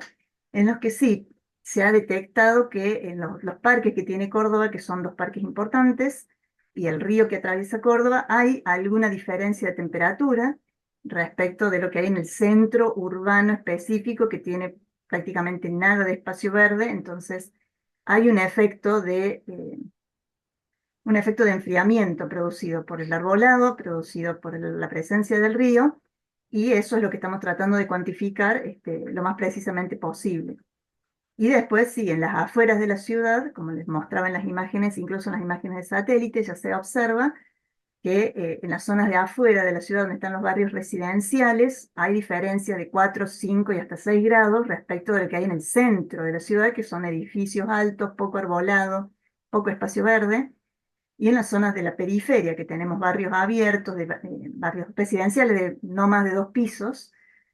en los que sí se ha detectado que en los parques que tiene Córdoba, que son dos parques importantes, y el río que atraviesa Córdoba, hay alguna diferencia de temperatura respecto de lo que hay en el centro urbano específico, que tiene prácticamente nada de espacio verde. Entonces hay un efecto de enfriamiento producido por el arbolado, producido por la presencia del río, y eso es lo que estamos tratando de cuantificar lo más precisamente posible. Y después, sí, en las afueras de la ciudad, como les mostraba en las imágenes, incluso en las imágenes de satélite, ya se observa que en las zonas de afuera de la ciudad, donde están los barrios residenciales, hay diferencia de 4, 5 y hasta 6 grados respecto de lo que hay en el centro de la ciudad, que son edificios altos, poco arbolado, poco espacio verde. Y en las zonas de la periferia, que tenemos barrios abiertos, barrios residenciales de no más de 2 pisos,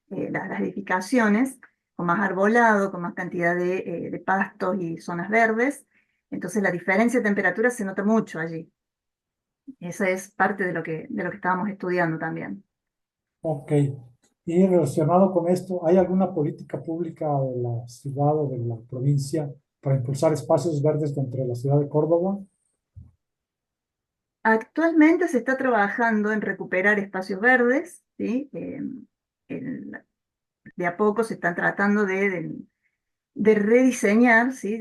las edificaciones, con más arbolado, con más cantidad de pastos y zonas verdes. Entonces la diferencia de temperatura se nota mucho allí. Esa es parte de lo que estábamos estudiando también. Ok. Y relacionado con esto, ¿hay alguna política pública de la ciudad o de la provincia para impulsar espacios verdes dentro de la ciudad de Córdoba? Actualmente se está trabajando en recuperar espacios verdes, ¿sí? De a poco se están tratando de rediseñar, ¿sí?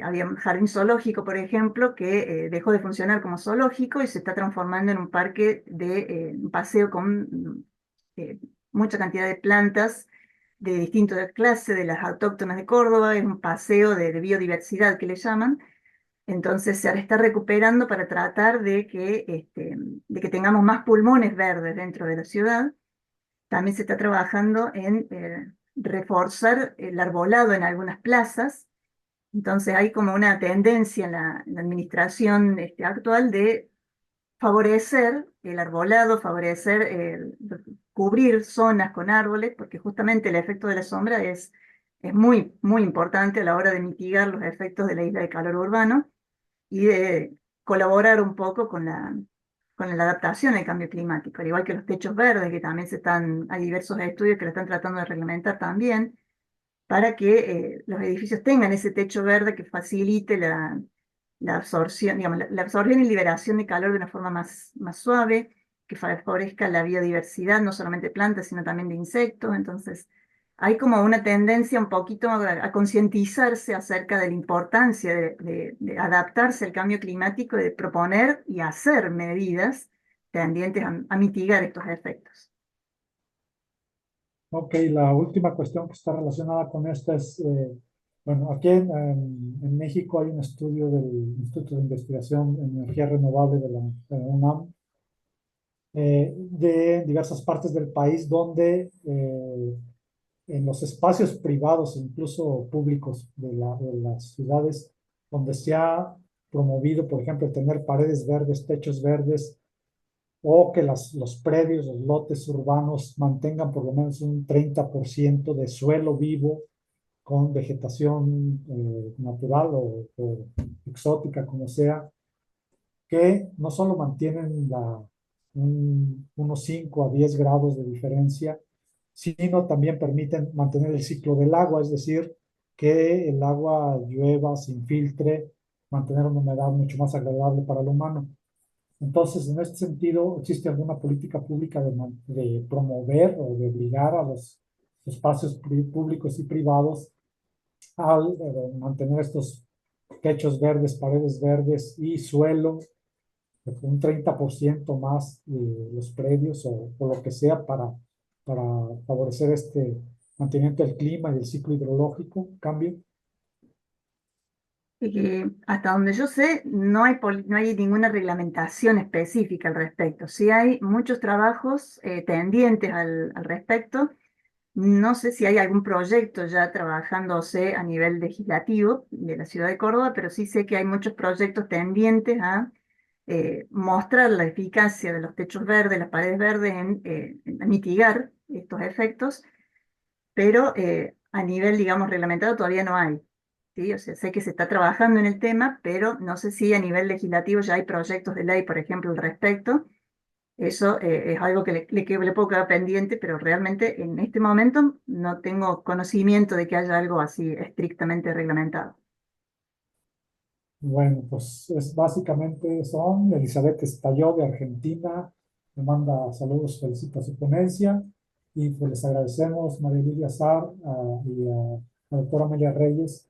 Había un jardín zoológico, por ejemplo, que dejó de funcionar como zoológico y se está transformando en un parque de un paseo con eh, mucha cantidad de plantas de distintas clases, de las autóctonas de Córdoba. Es un paseo de biodiversidad que le llaman. Entonces se está recuperando para tratar de que tengamos más pulmones verdes dentro de la ciudad. También se está trabajando en reforzar el arbolado en algunas plazas. Entonces hay como una tendencia en la administración actual de favorecer el arbolado, favorecer cubrir zonas con árboles, porque justamente el efecto de la sombra es muy importante a la hora de mitigar los efectos de la isla de calor urbano y de colaborar un poco con la adaptación al cambio climático, al igual que los techos verdes, que también hay diversos estudios que lo están tratando de reglamentar también, para que los edificios tengan ese techo verde que facilite la absorción, digamos, la absorción y liberación de calor de una forma más suave, que favorezca la biodiversidad, no solamente de plantas, sino también de insectos. Entonces, hay como una tendencia un poquito a concientizarse acerca de la importancia de adaptarse al cambio climático, de proponer y hacer medidas tendientes a mitigar estos efectos. Ok, la última cuestión que está relacionada con esta es, bueno, aquí en México hay un estudio del Instituto de Investigación en Energía Renovable de la UNAM, de diversas partes del país donde en los espacios privados, incluso públicos de las ciudades, donde se ha promovido, por ejemplo, tener paredes verdes, techos verdes, o que los predios, los lotes urbanos mantengan por lo menos un 30% de suelo vivo con vegetación natural o exótica, como sea, que no solo mantienen unos 5 a 10 grados de diferencia, sino también permiten mantener el ciclo del agua, es decir, que el agua llueva, se infiltre, mantener una humedad mucho más agradable para el humano. Entonces, en este sentido, ¿existe alguna política pública de promover o de obligar a los espacios públicos y privados al mantener estos techos verdes, paredes verdes y suelo, un 30% más de los predios o lo que sea para favorecer este mantenimiento del clima y del ciclo hidrológico, cambio? Hasta donde yo sé, no hay ninguna reglamentación específica al respecto. Sí hay muchos trabajos tendientes al respecto. No sé si hay algún proyecto ya trabajándose a nivel legislativo de la ciudad de Córdoba, pero sí sé que hay muchos proyectos tendientes a mostrar la eficacia de los techos verdes, las paredes verdes en mitigar estos efectos, pero a nivel, digamos, reglamentado todavía no hay. ¿Sí? O sea, sé que se está trabajando en el tema, pero no sé si a nivel legislativo ya hay proyectos de ley, por ejemplo, al respecto. Eso es algo que le puedo quedar pendiente, pero realmente en este momento no tengo conocimiento de que haya algo así estrictamente reglamentado. Bueno, pues es básicamente son Elizabeth Estalló de Argentina, me manda saludos, felicita su ponencia y pues les agradecemos María Lilia Sar y a la doctora Amelia Reyes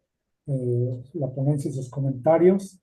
la ponencia y sus comentarios.